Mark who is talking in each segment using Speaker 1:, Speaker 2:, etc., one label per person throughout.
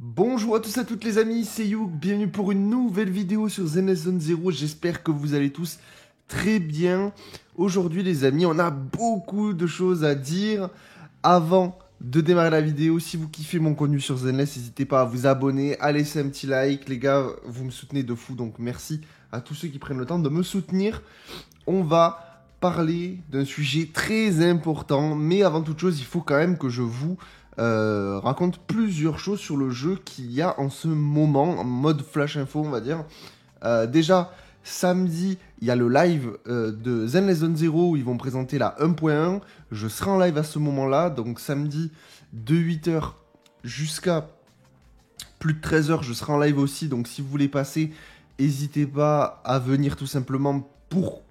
Speaker 1: Bonjour à tous et à toutes les amis, c'est Youk, bienvenue pour une nouvelle vidéo sur Zenless Zone Zero, j'espère que vous allez tous très bien. Aujourd'hui les amis, on a beaucoup de choses à dire. Avant de démarrer la vidéo, si vous kiffez mon contenu sur Zenless, n'hésitez pas à vous abonner, à laisser un petit like. Les gars, vous me soutenez de fou, donc merci à tous ceux qui prennent le temps de me soutenir. On va parler d'un sujet très important, mais avant toute chose, il faut quand même que je vous raconte plusieurs choses sur le jeu qu'il y a en ce moment, en mode flash info, on va dire. Déjà, samedi, il y a le live de Zenless Zone Zero où ils vont présenter la 1.1. Je serai en live à ce moment-là, donc samedi de 8h jusqu'à plus de 13h, je serai en live aussi. Donc si vous voulez passer, n'hésitez pas à venir tout simplement pour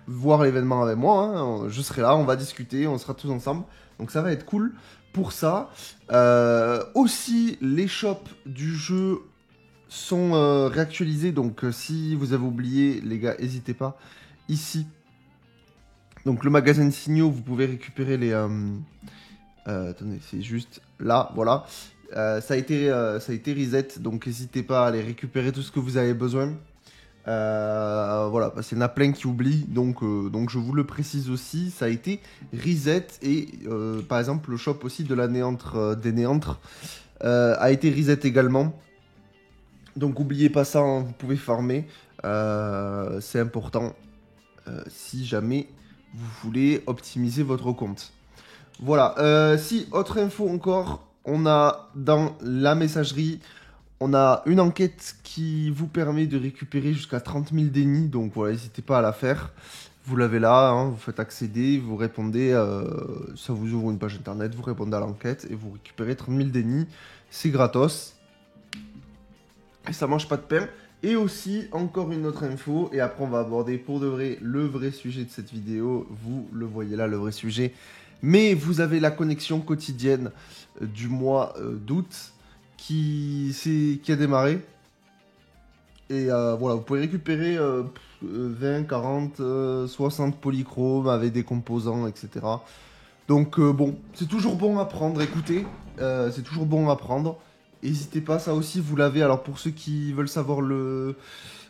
Speaker 1: voir l'événement avec moi. Hein. Je serai là, on va discuter, on sera tous ensemble. Donc ça va être cool pour ça. Aussi, les shops du jeu sont réactualisés. Donc si vous avez oublié, les gars, n'hésitez pas. Ici, donc le magasin de signaux, vous pouvez récupérer les... attendez, c'est juste là, voilà. Ça a été reset, donc n'hésitez pas à aller récupérer tout ce que vous avez besoin. Voilà, parce qu'il y en a plein qui oublient, donc je vous le précise aussi, ça a été reset et par exemple le shop aussi de la Néantre, des Néantres a été reset également. Donc n'oubliez pas ça, hein, vous pouvez farmer, c'est important si jamais vous voulez optimiser votre compte. Voilà, si autre info encore, on a dans la messagerie. On a une enquête qui vous permet de récupérer jusqu'à 30 000 dénis, donc voilà, n'hésitez pas à la faire. Vous l'avez là, hein, vous faites accéder, vous répondez, ça vous ouvre une page internet, vous répondez à l'enquête et vous récupérez 30 000 dénis. C'est gratos. Et ça mange pas de pain. Et aussi, encore une autre info, et après on va aborder pour de vrai le vrai sujet de cette vidéo. Vous le voyez là, le vrai sujet. Mais vous avez la connexion quotidienne du mois d'août qui a démarré. Et voilà, vous pouvez récupérer 20, 40, 60 polychromes avec des composants, etc. Donc bon, c'est toujours bon à prendre, écoutez, c'est toujours bon à prendre. N'hésitez pas, ça aussi vous l'avez. Alors pour ceux qui veulent savoir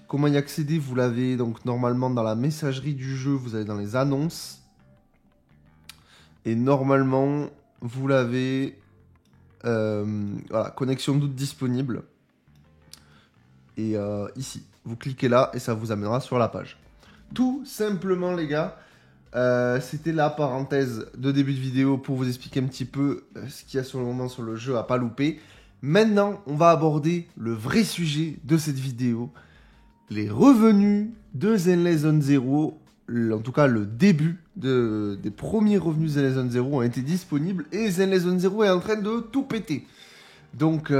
Speaker 1: comment y accéder, vous l'avez donc normalement dans la messagerie du jeu, vous allez dans les annonces. Et normalement, vous l'avez... voilà, connexion d'août disponible. Et ici, vous cliquez là et ça vous amènera sur la page. Tout simplement les gars, c'était la parenthèse de début de vidéo pour vous expliquer un petit peu ce qu'il y a sur le moment sur le jeu à pas louper. Maintenant, on va aborder le vrai sujet de cette vidéo. Les revenus de Zenless Zone Zero, en tout cas le début des premiers revenus Zenless Zone Zero ont été disponibles et Zenless Zone Zero est en train de tout péter. Donc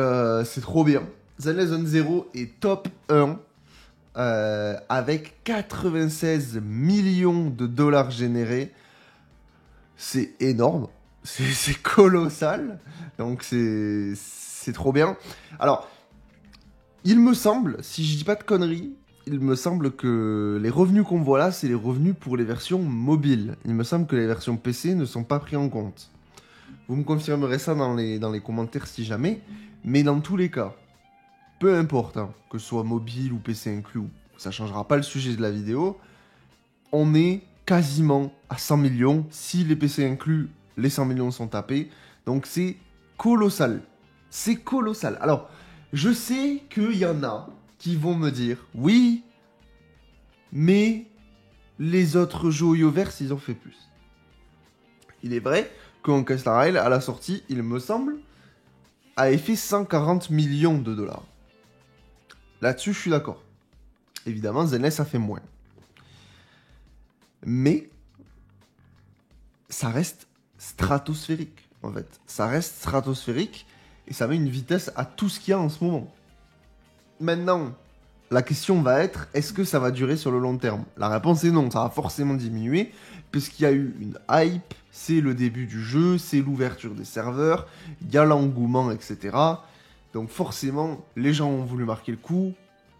Speaker 1: c'est trop bien. Zenless Zone Zero est top 1 avec 96 millions de dollars générés. C'est énorme, c'est colossal. Donc c'est trop bien. Alors, il me semble, si je dis pas de conneries, il me semble que les revenus qu'on voit là, c'est les revenus pour les versions mobiles. Il me semble que les versions PC ne sont pas pris en compte. Vous me confirmerez ça dans les commentaires si jamais. Mais dans tous les cas, peu importe, hein, que ce soit mobile ou PC inclus, ça ne changera pas le sujet de la vidéo. On est quasiment à 100 millions. Si les PC inclus, les 100 millions sont tapés. Donc c'est colossal. C'est colossal. Alors, je sais qu'il y en a qui vont me dire, oui, mais les autres jeux Yoverse, ils ont fait plus. Il est vrai qu'Honkai Star Rail, à la sortie, il me semble, avait fait 140 millions de dollars. Là-dessus, je suis d'accord. Évidemment, Zenless a fait moins. Mais ça reste stratosphérique, en fait. Ça reste stratosphérique et ça met une vitesse à tout ce qu'il y a en ce moment. Maintenant, la question va être, est-ce que ça va durer sur le long terme? La réponse est non, ça va forcément diminuer, puisqu'il y a eu une hype, c'est le début du jeu, c'est l'ouverture des serveurs, il y a l'engouement, etc. Donc forcément, les gens ont voulu marquer le coup.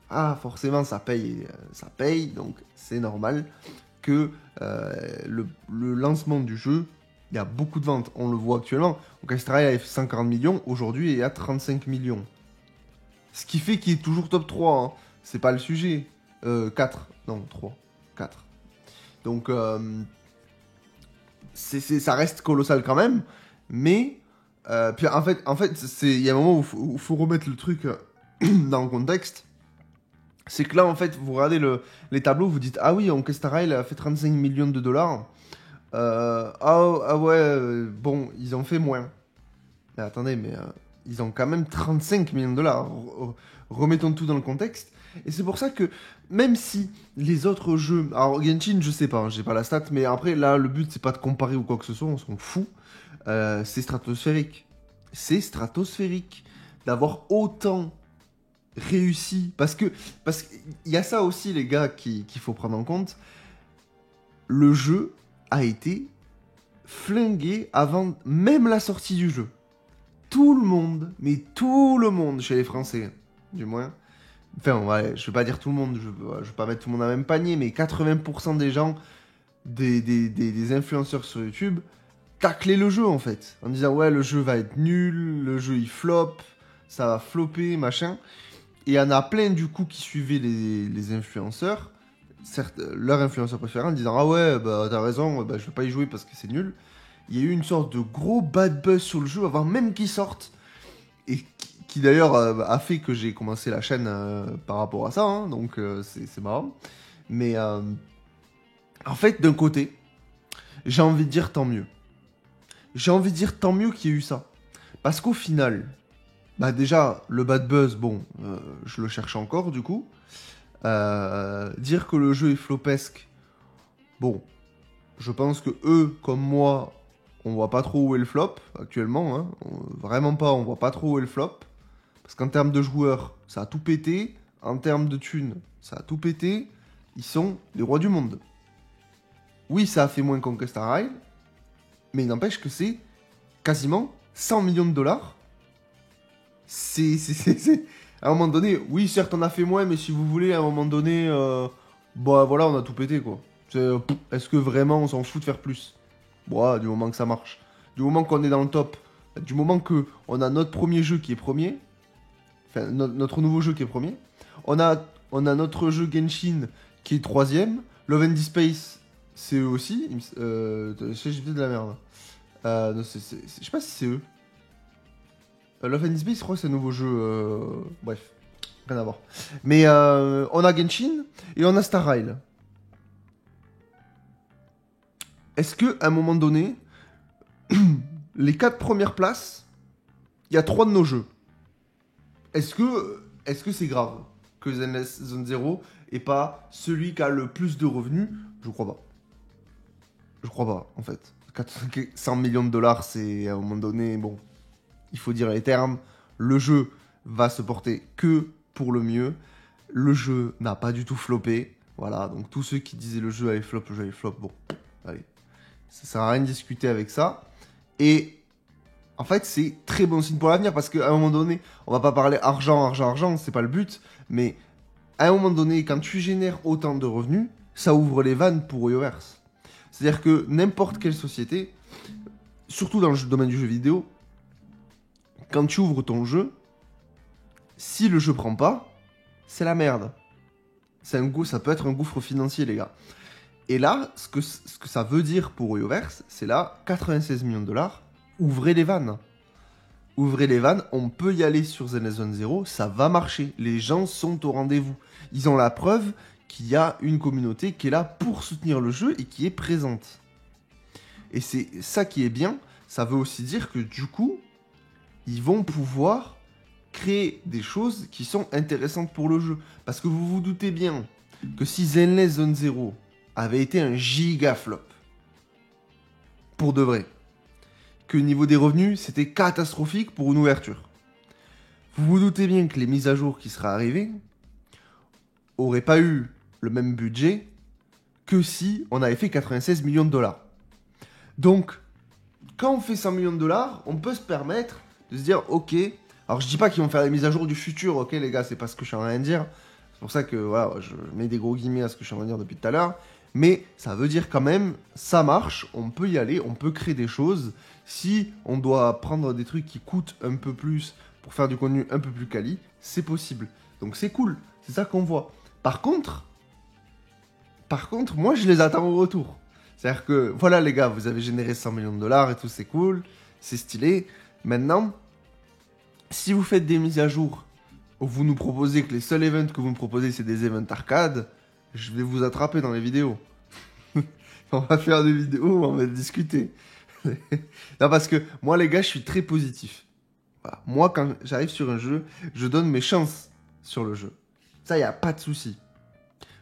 Speaker 1: Ah, forcément, ça paye, donc c'est normal que le lancement du jeu, il y a beaucoup de ventes, on le voit actuellement. Donc Astraea avait fait 140 millions, aujourd'hui il est à 35 millions. Ce qui fait qu'il est toujours top 3, hein. C'est pas le sujet. 4, non, 3, 4. Donc, ça reste colossal quand même. Mais, puis en fait il y a un moment où il faut remettre le truc dans le contexte. C'est que là, en fait, vous regardez les tableaux, vous dites, ah oui, Orchestra Rail a fait 35 millions de dollars. Ah ouais, bon, ils ont fait moins. Mais attendez, ils ont quand même 35 millions de dollars. Remettons tout dans le contexte. Et c'est pour ça que, même si les autres jeux... Alors, Genshin, je sais pas, hein, j'ai pas la stat, mais après, là, le but, c'est pas de comparer ou quoi que ce soit, on s'en fout. C'est stratosphérique. C'est stratosphérique. D'avoir autant réussi. Parce qu'il y a ça aussi, les gars, qu'il faut prendre en compte. Le jeu a été flingué avant même la sortie du jeu. Tout le monde, mais tout le monde, chez les Français, du moins. Enfin, ouais, je vais pas dire tout le monde, je vais pas mettre tout le monde dans le même panier, mais 80% des gens, des influenceurs sur YouTube, taclaient le jeu en fait. En disant, ouais, le jeu va être nul, le jeu il flop, ça va flopper, machin. Et il y en a plein du coup qui suivaient les influenceurs, certes, leur influenceur préféré, en disant, ah ouais, bah t'as raison, bah, je vais pas y jouer parce que c'est nul. Il y a eu une sorte de gros bad buzz sur le jeu avant même qu'il sorte. Et qui d'ailleurs a fait que j'ai commencé la chaîne par rapport à ça, hein, donc c'est marrant. Mais en fait, d'un côté, j'ai envie de dire tant mieux. J'ai envie de dire tant mieux qu'il y ait eu ça. Parce qu'au final, bah déjà, le bad buzz, bon, je le cherche encore du coup. Dire que le jeu est flopesque, bon, je pense que eux, comme moi, on voit pas trop où est le flop actuellement, hein. Vraiment pas, on voit pas trop où est le flop. Parce qu'en termes de joueurs, ça a tout pété. En termes de thunes, ça a tout pété. Ils sont les rois du monde. Oui, ça a fait moins qu'Orchestra Rail, mais il n'empêche que c'est quasiment 100 millions de dollars. C'est... À un moment donné, oui, certes, on a fait moins, mais si vous voulez, à un moment donné, bah voilà, on a tout pété, quoi. Est-ce que vraiment on s'en fout de faire plus? Bon, du moment que ça marche. Du moment qu'on est dans le top. Du moment qu'on a notre premier jeu qui est premier. Enfin, notre nouveau jeu qui est premier. On a notre jeu Genshin qui est troisième. Love and Space, c'est eux aussi. J'ai fait de la merde. Je sais pas si c'est eux. Love and Space, je crois que c'est un nouveau jeu. Bref, rien à voir. Mais on a Genshin et on a Star Rail. Est-ce que à un moment donné, les 4 premières places, il y a 3 de nos jeux. Est-ce que c'est grave que Zenless Zone Zero et pas celui qui a le plus de revenus? Je crois pas. Je crois pas, en fait. 100 millions de dollars, c'est à un moment donné, bon, il faut dire les termes. Le jeu va se porter que pour le mieux. Le jeu n'a pas du tout floppé. Voilà, donc tous ceux qui disaient le jeu allait flop, bon, allez. Ça sert à rien de discuter avec ça. Et en fait, c'est très bon signe pour l'avenir parce qu'à un moment donné, on va pas parler argent, c'est pas le but. Mais à un moment donné, quand tu génères autant de revenus, ça ouvre les vannes pour Hoyoverse. C'est-à-dire que n'importe quelle société, surtout dans le domaine du jeu vidéo, quand tu ouvres ton jeu, si le jeu prend pas, c'est la merde. Ça peut être un gouffre financier, les gars. Et là, ce que ça veut dire pour Hoyoverse, c'est là, 96 millions de dollars, ouvrez les vannes. Ouvrez les vannes, on peut y aller sur Zenless Zone Zero, ça va marcher. Les gens sont au rendez-vous. Ils ont la preuve qu'il y a une communauté qui est là pour soutenir le jeu et qui est présente. Et c'est ça qui est bien, ça veut aussi dire que du coup, ils vont pouvoir créer des choses qui sont intéressantes pour le jeu. Parce que vous vous doutez bien que si Zenless Zone Zero avait été un giga flop, pour de vrai, que niveau des revenus, c'était catastrophique pour une ouverture. Vous vous doutez bien que les mises à jour qui seraient arrivées auraient pas eu le même budget que si on avait fait 96 millions de dollars. Donc, quand on fait 100 millions de dollars, on peut se permettre de se dire, ok, alors je dis pas qu'ils vont faire les mises à jour du futur, ok les gars, c'est pas ce que je suis en train de dire. C'est pour ça que voilà, je mets des gros guillemets à ce que je suis en train de dire depuis tout à l'heure. Mais ça veut dire quand même, ça marche, on peut y aller, on peut créer des choses. Si on doit prendre des trucs qui coûtent un peu plus pour faire du contenu un peu plus quali, c'est possible. Donc c'est cool, c'est ça qu'on voit. Par contre, moi je les attends au retour. C'est-à-dire que, voilà les gars, vous avez généré 100 millions de dollars et tout, c'est cool, c'est stylé. Maintenant, si vous faites des mises à jour, où vous nous proposez que les seuls events que vous me proposez, c'est des events arcade, je vais vous attraper dans les vidéos. On va faire des vidéos où on va discuter. Non, parce que moi, les gars, je suis très positif. Voilà. Moi, quand j'arrive sur un jeu, je donne mes chances sur le jeu. Ça, il n'y a pas de souci.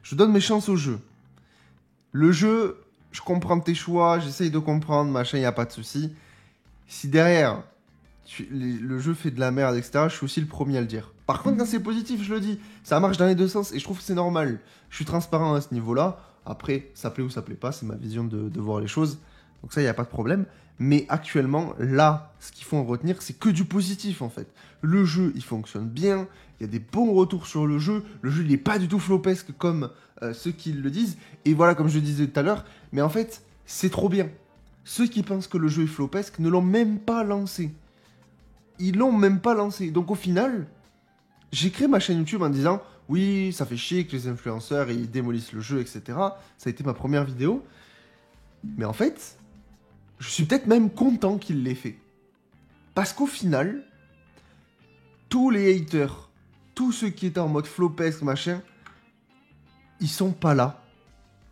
Speaker 1: Je donne mes chances au jeu. Le jeu, je comprends tes choix, j'essaye de comprendre, machin, il n'y a pas de souci. Si derrière, le jeu fait de la merde, etc., je suis aussi le premier à le dire. Par contre, quand c'est positif, je le dis. Ça marche dans les deux sens et je trouve que c'est normal. Je suis transparent à ce niveau-là. Après, ça plaît ou ça plaît pas, c'est ma vision de voir les choses. Donc ça, il n'y a pas de problème. Mais actuellement, là, ce qu'il faut en retenir, c'est que du positif, en fait. Le jeu, il fonctionne bien. Il y a des bons retours sur le jeu. Le jeu, il n'est pas du tout flopesque comme ceux qui le disent. Et voilà, comme je le disais tout à l'heure. Mais en fait, c'est trop bien. Ceux qui pensent que le jeu est flopesque ne l'ont même pas lancé. Ils l'ont même pas lancé. Donc au final, j'ai créé ma chaîne YouTube en disant oui, ça fait chier que les influenceurs ils démolissent le jeu, etc. Ça a été ma première vidéo. Mais en fait, je suis peut-être même content qu'il l'ait fait. Parce qu'au final, tous les haters, tous ceux qui étaient en mode flopesque, machin, ils sont pas là.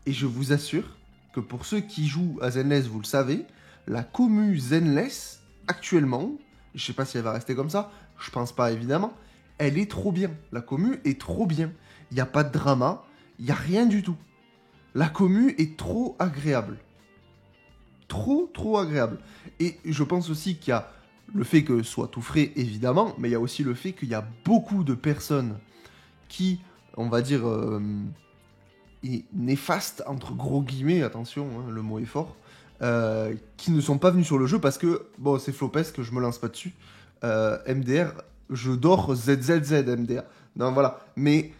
Speaker 1: Et je vous assure que pour ceux qui jouent à Zenless, vous le savez, la commu Zenless, actuellement, je sais pas si elle va rester comme ça, je pense pas évidemment, elle est trop bien. La commu est trop bien. Il n'y a pas de drama, il n'y a rien du tout. La commu est trop agréable. Trop agréable. Et je pense aussi qu'il y a le fait que ce soit tout frais, évidemment, mais il y a aussi le fait qu'il y a beaucoup de personnes qui, on va dire, néfastes, entre gros guillemets, attention, hein, le mot est fort, qui ne sont pas venus sur le jeu parce que, bon, c'est flopesque, je me lance pas dessus. MDR, je dors ZZZ MDR. Non, voilà. Mais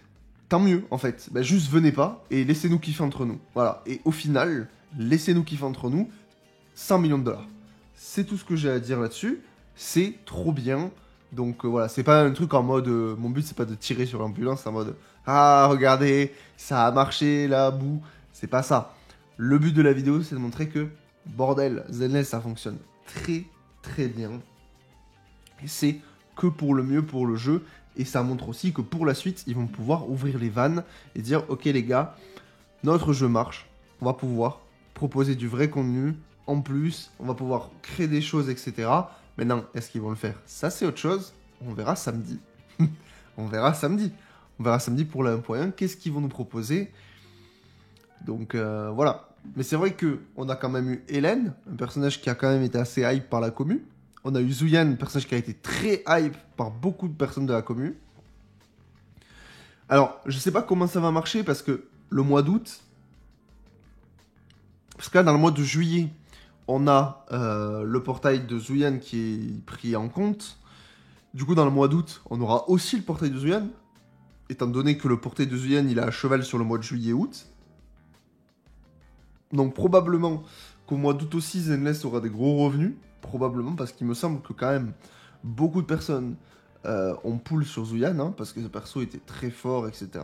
Speaker 1: tant mieux, en fait. Ben, juste venez pas et laissez-nous kiffer entre nous. Voilà. Et au final, laissez-nous kiffer entre nous. 100 millions de dollars. C'est tout ce que j'ai à dire là-dessus. C'est trop bien. Donc voilà, c'est pas un truc en mode... mon but, c'est pas de tirer sur l'ambulance en mode... Ah, regardez, ça a marché, là, bout. C'est pas ça. Le but de la vidéo, c'est de montrer que, bordel, Zenless, ça fonctionne très bien. Et c'est que pour le mieux pour le jeu. Et ça montre aussi que pour la suite, ils vont pouvoir ouvrir les vannes et dire, ok les gars, notre jeu marche. On va pouvoir proposer du vrai contenu. En plus, on va pouvoir créer des choses, etc. Maintenant, est-ce qu'ils vont le faire? Ça, c'est autre chose. On verra samedi. On verra samedi. On verra samedi pour la 1.1. Qu'est-ce qu'ils vont nous proposer? Donc, voilà. Mais c'est vrai qu'on a quand même eu Hélène, un personnage qui a quand même été assez hype par la commu. On a eu Zuyan, un personnage qui a été très hype par beaucoup de personnes de la commu. Alors, je sais pas comment ça va marcher parce que le mois d'août... Parce que là, dans le mois de juillet... On a le portail de Zuyan qui est pris en compte. Du coup, dans le mois d'août, on aura aussi le portail de Zuyan. Étant donné que le portail de Zuyan, il est à cheval sur le mois de juillet-août. Donc probablement qu'au mois d'août aussi, Zenless aura des gros revenus. Probablement, parce qu'il me semble que quand même, beaucoup de personnes ont pull sur Zuyan. Hein, parce que ce perso était très fort, etc.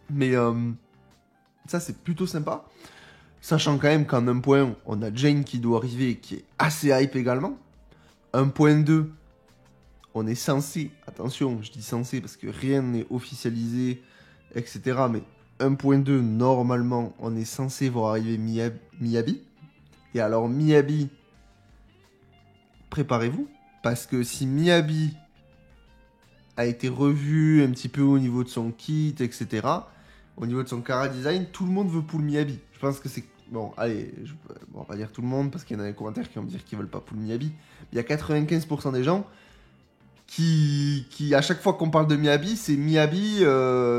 Speaker 1: Mais ça, c'est plutôt sympa. Sachant quand même qu'en 1.1, on a Jane qui doit arriver, qui est assez hype également. 1.2, on est censé, attention, je dis censé parce que rien n'est officialisé, etc. Mais 1.2, normalement, on est censé voir arriver Miyabi. Et alors Miyabi, préparez-vous, parce que si Miyabi a été revu un petit peu au niveau de son kit, etc., au niveau de son chara design, tout le monde veut pull Miyabi. Je pense que c'est... Bon, allez, on va pas dire tout le monde, parce qu'il y en a des commentaires qui vont me dire qu'ils veulent pas pull Miyabi. Il y a 95% des gens qui, à chaque fois qu'on parle de Miyabi, c'est Miyabi,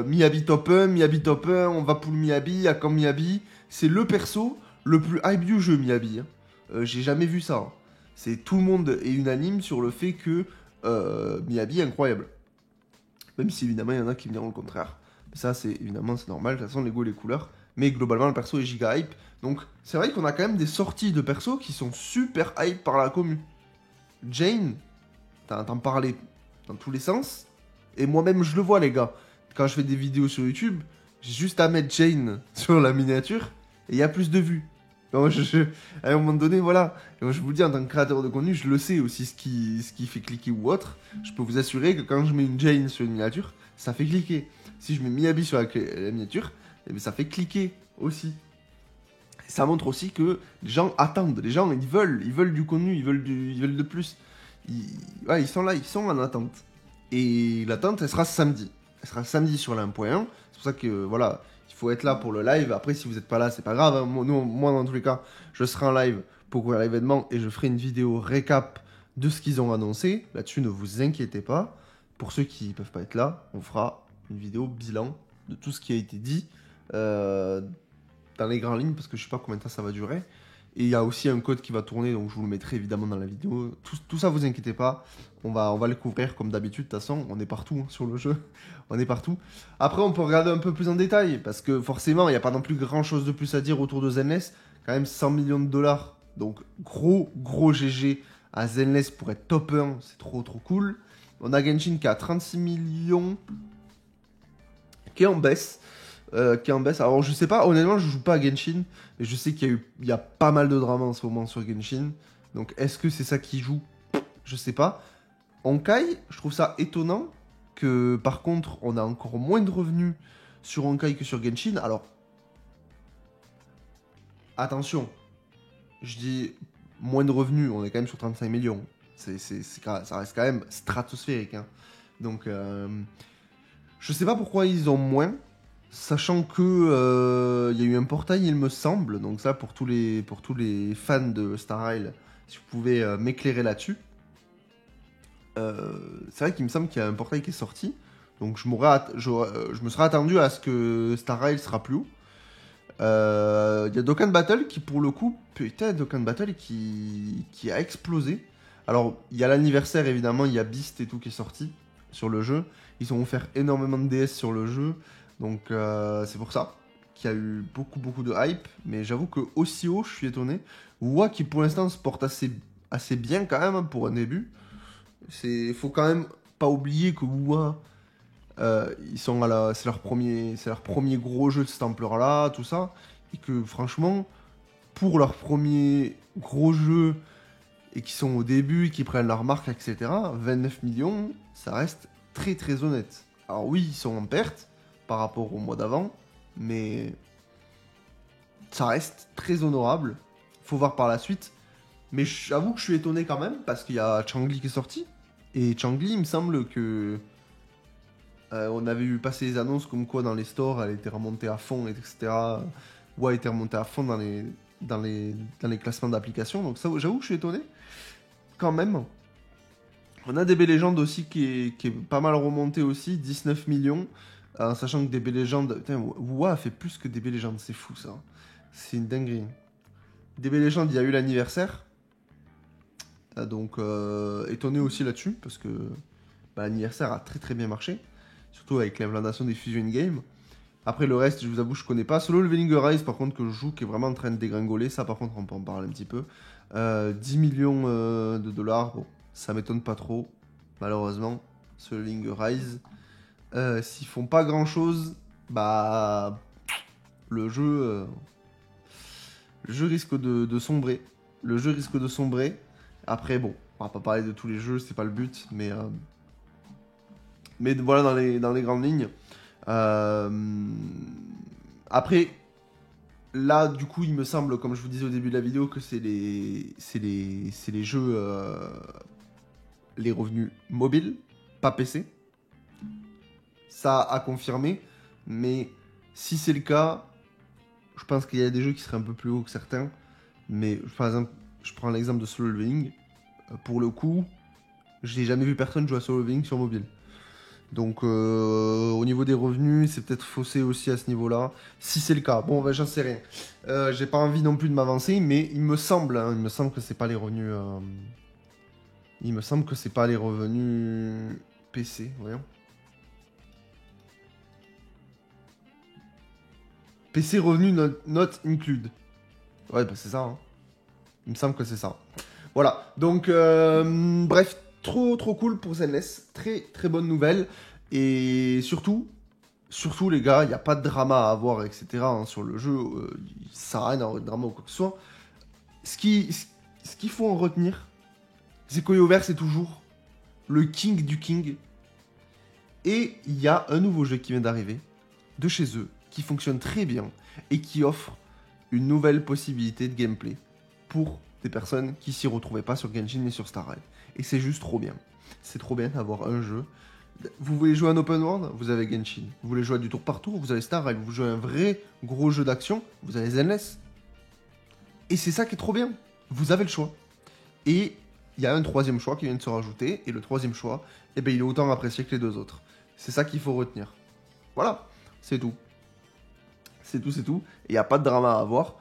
Speaker 1: Miyabi top 1, Miyabi top 1, on va pull Miyabi, à quand Miyabi. C'est le perso le plus hype du jeu, Miyabi. Hein. J'ai jamais vu ça. Hein. C'est tout le monde est unanime sur le fait que Miyabi est incroyable. Même si évidemment il y en a qui me diront le contraire. Ça, c'est évidemment, c'est normal, de toute façon, les goûts et les couleurs. Mais globalement, le perso est giga hype. Donc, c'est vrai qu'on a quand même des sorties de persos qui sont super hype par la commu. Jane, t'entends parler dans tous les sens. Et moi-même, je le vois, les gars. Quand je fais des vidéos sur YouTube, j'ai juste à mettre Jane sur la miniature et il y a plus de vues. Donc, à un moment donné, voilà. Et moi, je vous le dis, en tant que créateur de contenu, je le sais aussi ce qui fait cliquer ou autre. Je peux vous assurer que quand je mets une Jane sur une miniature, ça fait cliquer. Si je mets Miyabi sur la miniature, eh bien, ça fait cliquer aussi. Et ça montre aussi que les gens attendent. Les gens, ils veulent du contenu, ils veulent de plus. Ils sont là, ils sont en attente. Et l'attente, elle sera samedi. Elle sera samedi sur la 1.1. C'est pour ça que, voilà, il faut être là pour le live. Après, si vous n'êtes pas là, c'est pas grave. Hein. Moi, dans tous les cas, je serai en live pour couvrir l'événement et je ferai une vidéo récap de ce qu'ils ont annoncé. Là-dessus, ne vous inquiétez pas. Pour ceux qui ne peuvent pas être là, on fera une vidéo bilan de tout ce qui a été dit dans les grandes lignes, parce que je sais pas combien de temps ça va durer. Et il y a aussi un code qui va tourner, donc je vous le mettrai évidemment dans la vidéo. Tout ça, vous inquiétez pas. On va le couvrir comme d'habitude. De toute façon, on est partout hein, sur le jeu. On est partout. Après, on peut regarder un peu plus en détail. Parce que forcément, il n'y a pas non plus grand chose de plus à dire autour de Zenless. Quand même 100 millions de dollars. Donc, gros GG à Zenless pour être top 1. C'est trop cool. On a Genshin qui a 36 millions. Qui est en baisse. Alors je sais pas, honnêtement je joue pas à Genshin, mais je sais qu'il y a pas mal de drama en ce moment sur Genshin. Donc est-ce que c'est ça qui joue? Je sais pas. Honkai, je trouve ça étonnant que par contre on a encore moins de revenus sur Honkai que sur Genshin. Alors attention, je dis moins de revenus, on est quand même sur 35 millions. Ça reste quand même stratosphérique. Hein. Donc je sais pas pourquoi ils ont moins. Sachant que y a eu un portail, il me semble, donc ça pour tous les fans de Star Isle, si vous pouvez m'éclairer là-dessus. C'est vrai qu'il me semble qu'il y a un portail qui est sorti, donc je me serais attendu à ce que Star Isle sera plus haut. Il y a Dokkan Battle qui pour le coup, putain, Dokkan Battle qui a explosé. Alors il y a l'anniversaire évidemment, il y a Beast et tout qui est sorti sur le jeu. Ils ont offert énormément de DS sur le jeu. Donc c'est pour ça qu'il y a eu beaucoup de hype. Mais j'avoue que aussi haut, je suis étonné. WoW qui pour l'instant se porte assez bien quand même hein, pour un début. Faut quand même pas oublier que WoW, ils sont c'est leur premier gros jeu de cette ampleur-là, tout ça. Et que franchement, pour leur premier gros jeu et qui sont au début, qui prennent leur marque, etc., 29 millions, ça reste très honnête. Alors oui, ils sont en perte par rapport au mois d'avant, mais ça reste très honorable. Faut voir par la suite. Mais j'avoue que je suis étonné quand même, parce qu'il y a Changli qui est sorti. Et Changli, il me semble que on avait vu passer les annonces comme quoi dans les stores, elle était remontée à fond, etc. Ou elle était remontée à fond dans les classements d'applications. Donc ça, j'avoue que je suis étonné. Quand même. On a DB Legend aussi qui est pas mal remonté aussi, 19 millions. Sachant que DB Legend... Putain, WoW a fait plus que DB Legend, c'est fou ça. C'est une dinguerie. DB Legend, il y a eu l'anniversaire. Donc, étonné aussi là-dessus, parce que l'anniversaire a très bien marché. Surtout avec l'implantation des Fusion Games. Après le reste, je vous avoue, je connais pas. Solo Leveling Rise, par contre, que je joue, qui est vraiment en train de dégringoler. Ça, par contre, on peut en parler un petit peu. 10 millions de dollars. Bon, ça m'étonne pas trop, malheureusement. Solo Leveling Rise. S'ils font pas grand chose, bah le jeu risque de sombrer. Le jeu risque de sombrer. Après, bon, on va pas parler de tous les jeux, c'est pas le but, mais voilà dans les grandes lignes. Après, là, du coup, il me semble, comme je vous disais au début de la vidéo, que c'est les jeux, les revenus mobiles, pas PC. Ça à confirmer, mais si c'est le cas, je pense qu'il y a des jeux qui seraient un peu plus hauts que certains. Mais par exemple, je prends l'exemple de Solo Leveling. Pour le coup, je n'ai jamais vu personne jouer à Solo Leveling sur mobile. Donc au niveau des revenus, c'est peut-être faussé aussi à ce niveau-là. Si c'est le cas, bon, ben, j'en sais rien. J'ai pas envie non plus de m'avancer, mais il me semble que c'est pas les revenus. Il me semble que c'est pas les revenus PC, voyons. PC revenu not include. Ouais, bah c'est ça. Hein. Il me semble que c'est ça. Voilà. Donc, bref, trop cool pour Zenless, très bonne nouvelle. Et surtout les gars, il n'y a pas de drama à avoir, etc. hein, sur le jeu, ça n'a rien à avoir de drama ou quoi que ce soit. Ce qu'il faut en retenir, c'est qu'Hoyoverse est toujours le king du king. Et il y a un nouveau jeu qui vient d'arriver, de chez eux, qui fonctionne très bien et qui offre une nouvelle possibilité de gameplay pour des personnes qui s'y retrouvaient pas sur Genshin et sur Star Rail. Et c'est juste trop bien. C'est trop bien d'avoir un jeu. Vous voulez jouer un open world, vous avez Genshin. Vous voulez jouer à du tour par tour, vous avez Star Rail. Vous jouez un vrai gros jeu d'action, vous avez Zenless. Et c'est ça qui est trop bien. Vous avez le choix. Et il y a un troisième choix qui vient de se rajouter. Et le troisième choix, eh ben, il est autant apprécié que les deux autres. C'est ça qu'il faut retenir. Voilà, c'est tout. C'est tout. Et il n'y a pas de drama à avoir.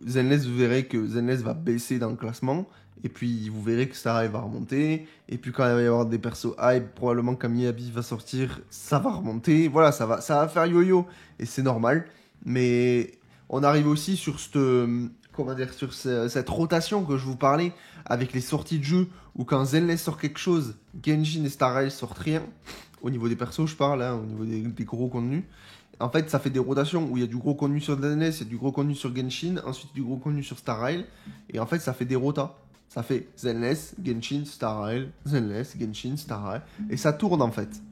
Speaker 1: Zenless, vous verrez que Zenless va baisser dans le classement. Et puis, vous verrez que Star Rail va remonter. Et puis, quand il va y avoir des persos hype, probablement quand Miyabi va sortir, ça va remonter. Voilà, ça va faire yo-yo. Et c'est normal. Mais on arrive aussi sur cette rotation que je vous parlais, avec les sorties de jeu, où quand Zenless sort quelque chose, Genshin et Star Rail sortent rien. Au niveau des persos, je parle, hein, au niveau des gros contenus. En fait, ça fait des rotations où il y a du gros contenu sur Zenless, il y a du gros contenu sur Genshin, ensuite du gros contenu sur Star Rail. Et en fait, ça fait des rotas. Ça fait Zenless, Genshin, Star Rail, Zenless, Genshin, Star Rail. Et ça tourne en fait.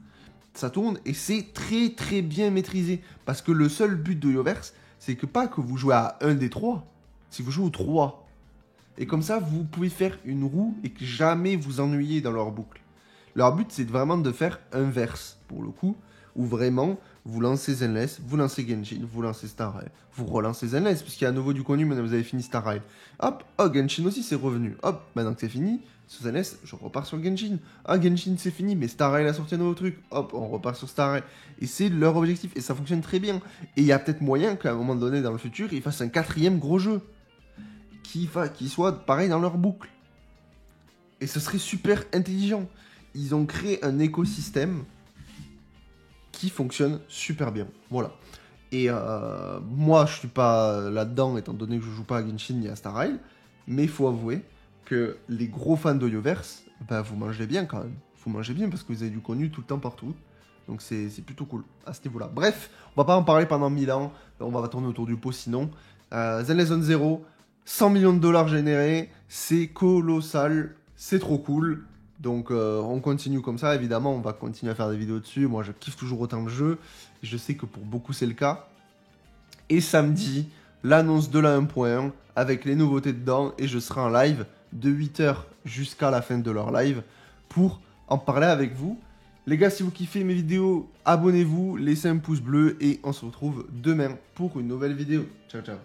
Speaker 1: Ça tourne et c'est très bien maîtrisé. Parce que le seul but de Hoyoverse, c'est que pas que vous jouez à un des trois, c'est que vous jouez aux trois. Et comme ça, vous pouvez faire une roue et que jamais vous ennuyez dans leur boucle. Leur but, c'est vraiment de faire un verse, pour le coup, où vraiment, vous lancez Zenless, vous lancez Genshin, vous lancez Star Rail, vous relancez Zenless, puisqu'il y a à nouveau du contenu, maintenant vous avez fini Star Rail. Hop, oh, Genshin aussi, c'est revenu. Hop, maintenant que c'est fini, sur Zenless, je repars sur Genshin. Ah, Genshin, c'est fini, mais Star Rail a sorti un nouveau truc. Hop, on repart sur Star Rail. Et c'est leur objectif, et ça fonctionne très bien. Et il y a peut-être moyen qu'à un moment donné, dans le futur, ils fassent un quatrième gros jeu. Qui soit pareil dans leur boucle. Et ce serait super intelligent. Ils ont créé un écosystème qui fonctionne super bien. Voilà. Et moi, je suis pas là-dedans, étant donné que je joue pas à Genshin ni à Star Rail. Mais il faut avouer que les gros fans de Hoyoverse, bah, vous mangez bien quand même. Vous mangez bien parce que vous avez du contenu tout le temps partout. Donc c'est plutôt cool à ce niveau-là. Bref, on va pas en parler pendant 1000 ans. On va tourner autour du pot sinon. Zenless Zone Zero, 100 millions de dollars générés. C'est colossal. C'est trop cool. Donc on continue comme ça, évidemment, on va continuer à faire des vidéos dessus. Moi, je kiffe toujours autant le jeu. Je sais que pour beaucoup, c'est le cas. Et samedi, l'annonce de la 1.1 avec les nouveautés dedans. Et je serai en live de 8h jusqu'à la fin de leur live pour en parler avec vous. Les gars, si vous kiffez mes vidéos, abonnez-vous, laissez un pouce bleu et on se retrouve demain pour une nouvelle vidéo. Ciao, ciao.